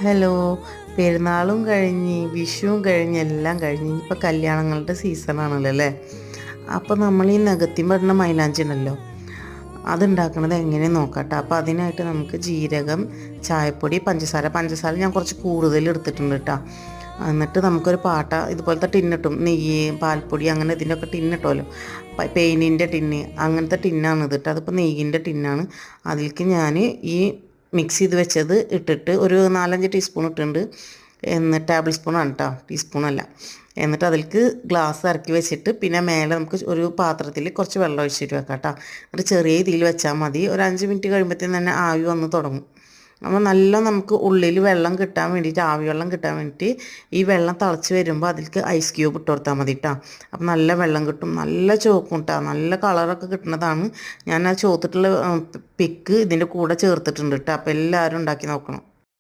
Hello. പെരുന്നാളും കഴിഞ്ഞ് വിഷുവും കഴിഞ്ഞ് എല്ലാം കഴിഞ്ഞ് ഇനിയിപ്പോൾ കല്യാണങ്ങളുടെ സീസണാണല്ലോ അല്ലേ. അപ്പോൾ നമ്മൾ ഈ നഖത്തിൻമേടുന്ന മൈലാഞ്ചി ഉണ്ടല്ലോ, അതുണ്ടാക്കുന്നത് എങ്ങനെയെന്ന് നോക്കട്ടെ. അപ്പോൾ അതിനായിട്ട് നമുക്ക് ജീരകം, ചായപ്പൊടി, പഞ്ചസാര ഞാൻ കുറച്ച് കൂടുതൽ എടുത്തിട്ടുണ്ട് കേട്ടോ. എന്നിട്ട് നമുക്കൊരു പാട്ട ഇതുപോലത്തെ ടിന്നിട്ടും നെയ്യ്, പാൽപ്പൊടി അങ്ങനെ ഇതിൻ്റെയൊക്കെ ടിന്നിട്ടുമല്ലോ, പെയിനിൻ്റെ ടിന്ന്, അങ്ങനത്തെ ടിന്നാണ് ഇത് കേട്ടോ. അതിപ്പോൾ നെയ്യിൻ്റെ ടിന്നാണ്. അതിലേക്ക് ഞാൻ ഈ മിക്സ് ചെയ്ത് വെച്ചത് ഇട്ടിട്ട് ഒരു 4-5 ടീസ്പൂൺ ഇട്ടിട്ടുണ്ട്. എന്നിട്ട് ടേബിൾ സ്പൂണാണ് കേട്ടോ, ടീസ്പൂണല്ല. എന്നിട്ട് അതിലേക്ക് ഗ്ലാസ് ഇറക്കി വെച്ചിട്ട് പിന്നെ മേലെ നമുക്ക് ഒരു പാത്രത്തിൽ കുറച്ച് വെള്ളം ഒഴിച്ചിട്ട് വെക്കാം കേട്ടോ. എന്നിട്ട് ചെറിയ ഇതിൽ വെച്ചാൽ മതി. ഒരു 5 മിനിറ്റ് കഴിയുമ്പോഴത്തേന് തന്നെ ആവി വന്ന് തുടങ്ങും. അപ്പോൾ നല്ല നമുക്ക് ഉള്ളിൽ വെള്ളം കിട്ടാൻ വേണ്ടിയിട്ട്, ആവി വെള്ളം കിട്ടാൻ വേണ്ടിയിട്ട് ഈ വെള്ളം തിളച്ച് വരുമ്പോൾ അതിലേക്ക് ഐസ് ക്യൂബ് ഇട്ട് കൊടുത്താൽ മതി കേട്ടോ. അപ്പോൾ നല്ല വെള്ളം കിട്ടും, നല്ല ചോക്കും കേട്ടോ, നല്ല കളറൊക്കെ കിട്ടുന്നതാണ്. ഞാൻ ആ ചോത്തിട്ടുള്ള പിക്ക് ഇതിൻ്റെ കൂടെ ചേർത്തിട്ടുണ്ട് കേട്ടോ. അപ്പോൾ എല്ലാവരും ഉണ്ടാക്കി നോക്കണം.